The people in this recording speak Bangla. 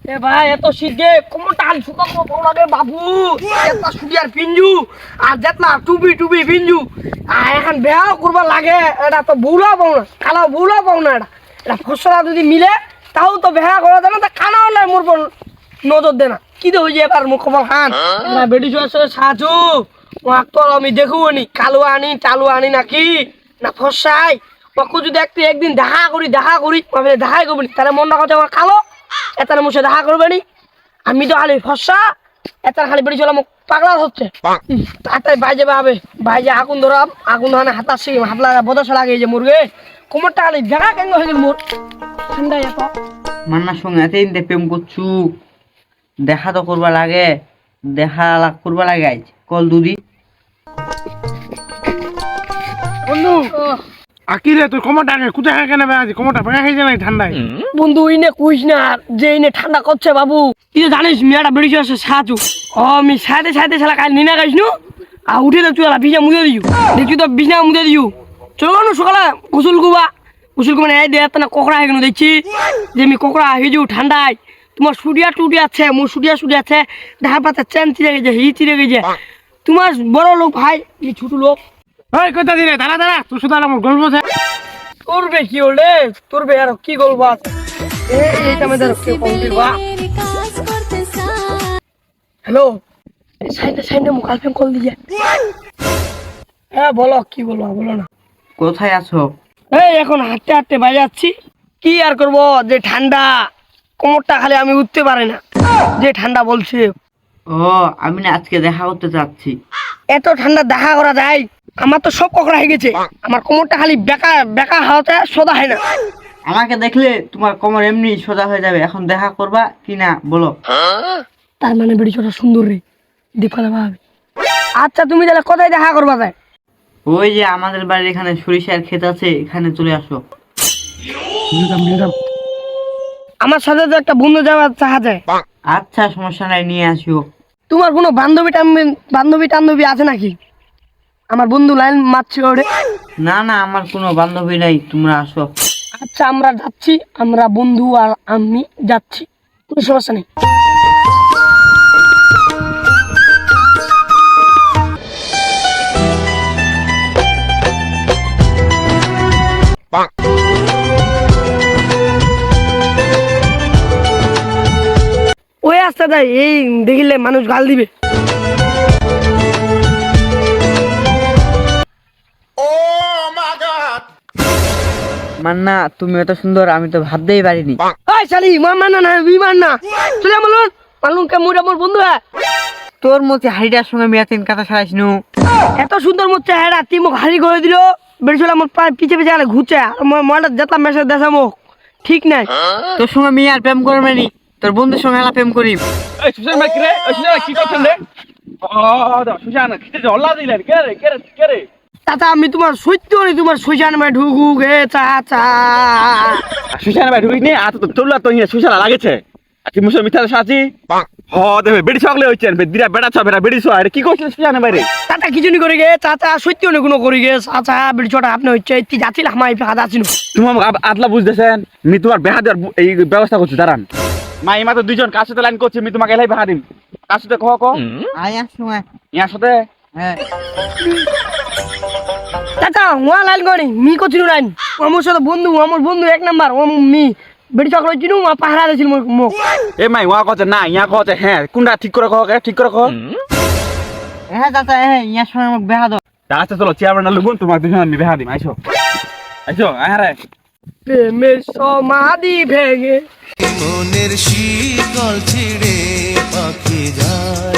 এ ভাই এত শীতে কোমরটা খালি শুকাবো ভালো লাগে বাবু এতটা সুডিয়ার পিঞ্জু আর যেতলা টুপি টুপি পিঞ্জু আর এখন বেহাও করবার লাগে এটা তো ভুলা পাও না কালো ভুলা পাও না এটা ফসলা যদি মিলে তাও তো বেহা করা যায় না তা কানা হলে মোর পর নজর দে না কি তো হয়ে এবার মুখ খবর খান না বেটি চুয়ার সাজু ওয়াক তো আমি দেখবো নি কালো আনি টালু আনি নাকি না ফসাই ওকে যদি একদিন দেখা করি দেখাই করবি তাহলে মন রাখা আমার কালো এতার মুখে দেখা করবে নি আমি তো খালি ফসা এতার খালি বেড়ে চলাম পাগলা হচ্ছে তাড়াতাড়ি বাইজে পাবে বাইজে আগুন ধরাম আগুন ধরানো হাতার শিখি হাত লাগা বদশ লাগে যে মুরগে কোমরটা খালি দেখা কেন হয়ে গেল মোর ঠান্ডা এত মান্নার সঙ্গে এতদিন প্রেম করছু দেখা তো করবা লাগে দেখা করবা লাগে আজ কল দুদি বন্ধু আকিরে তুই কোমরটা কোথায় কেন আজ কোমরটা ভেঙে খেয়ে যায় ঠান্ডায় বন্ধু ইনে কুইস না যে ইনে ঠান্ডা করছে বাবু তুই তো জানিস মেয়েটা বেড়ে চলেছে সাজু ও আমি সাইডে সাইডে কাল নিনা গাইস নু আর উঠে তো তুই বিছনা মুদে দিও দেখি তো বিছনা মুদে দিও চলো না সকালে গোসল কুবা এই দে না কোকড়া হয়ে গেল দেখছি যে আমি কোকড়া হয়ে যাও ঠান্ডায় তোমার সুডিয়া টুডি আছে মোর সুডিয়া আছে দেখা পাতা চেন চিরে গেছে হি চিরে গেছে তোমার বড় লোক ভাই এই ছোট লোক ওই কথা দিলে দাঁড়া তুই শুধু আমার গল্প আছে তোরবে কি হলে তোরবে আর কি গল্প আছে এইটা আমাদের কি কমপ্লিট বা হ্যালো সাইডে মুখ আলফেম কল দিয়ে হ্যাঁ বলো কি বলো না কোথায় আছো এই এখন হাঁটতে হাঁটতে বাইরে যাচ্ছি কি আর করবো যে ঠান্ডা কোমরটা খালি আমি উঠতে পারি না যে ঠান্ডা বলছে ও আমি না আজকে দেখা করতে চাচ্ছি এত ঠান্ডা দেখা করা যায় আমার তো সব কোকড়া হয়ে গেছে আমার কোমরটা খালি বেকা হাওয়াতে সোজা হয় না আমাকে দেখলে তোমার কোমর এমনি সোজা হয়ে যাবে এখন দেখা করবা কি না বলো তার মানে বেড়ি ছোটা সুন্দর রে দীপালা ভাবি আচ্ছা তুমি তাহলে কোথায় দেখা করবা যায় ওই যে আমাদের বাড়ির এখানে সরিষার ক্ষেত আছে এখানে চলে আসো আমার সাথে তো একটা বন্ধু যাওয়ার চাহা যায় আচ্ছা সমস্যা নাই নিয়ে আসো তোমার কোনো বান্ধবী টান্ধবী আছে নাকি আমার বন্ধু লাইন মারছে ওরে না আমার কোনো বান্ধবী নাই তোমরা আসো আচ্ছা আমরা যাচ্ছি আমরা বন্ধু আর আমি যাচ্ছি কোনো সমস্যা নেই ওই আসতে যাই এই দেখিলে মানুষ গাল দিবে মান্না তুমি এত সুন্দর আমি তো ভাবতেই পারিনি এই শালি মার না বিমান না চলে মালুন কে মুড়া মোর বন্ধু তোর মধ্যে হাড়িটার সঙ্গে মেয়া তিন কথা সারাইস নু এত সুন্দর মধ্যে হ্যাঁ তুই মুখ হাড়ি করে দিল বেড়েছিল আমার পিছে আরে ঘুরছে মালটা যেতাম মেসেজ দেখা মুখ ঠিক নাই তোর সঙ্গে মেয়ে আর প্রেম করবে নি তোর বন্ধুর সঙ্গে এলা প্রেম করি এই সুশান ভাই কি রে কি করছেন রে সুশান খেতে হল্লা দিলেন কে রে চাচা আমি তোমার সত্য নি তোমার সুশান ভাই ঢুকু গে চাচা সুশান ভাই ঢুকিনি আর তো তোলা তো সুশান লাগেছে আর তুই মুসে মিথ্যা সাজি হ দেবে বেড়ি সকলে হইছেন দিরা বেড়া ছ বেড়া বেড়ি ছ আরে কি করছিস সুশান ভাই রে চাচা কিছু নি করে গে চাচা সত্য নি কোনো করে গে চাচা বেড়ি ছোটা আপনি হচ্ছে তুই যাচ্ছিল আমার হাত আছিস তুমি আদলা বুঝতেছেন মি তোমার বেহা দেওয়ার এই ব্যবস্থা করছি দাঁড়ান মা এই মাত্র দুইজন কার সাথে লাইন করছি মি তোমাকে এলাই বেহা দিম কার সাথে কহ আয়ার সময় ইয়ার সাথে হ্যাঁ চাচা ওয়া লাইন করি মি করছিল লাইন আমার সাথে আমার বন্ধু এক নাম্বার ও মি বেড়ি চকলে চিনু মা পাহারা দিছিল মুখ এ মাই ওয়া কথা না ইয়া কথা হ্যাঁ কোনটা ঠিক করে কহ ঠিক করে কহ হ্যাঁ দাদা হ্যাঁ ইয়ার সময় আমাকে বেহা দাও আচ্ছা চলো চেয়ারম্যান লুগুন তোমার দুজন আমি বেহা দিম আইসো আরে প্রেমের সমাধি ভেঙে মনের শীতল ছিড়ে পাখি যায়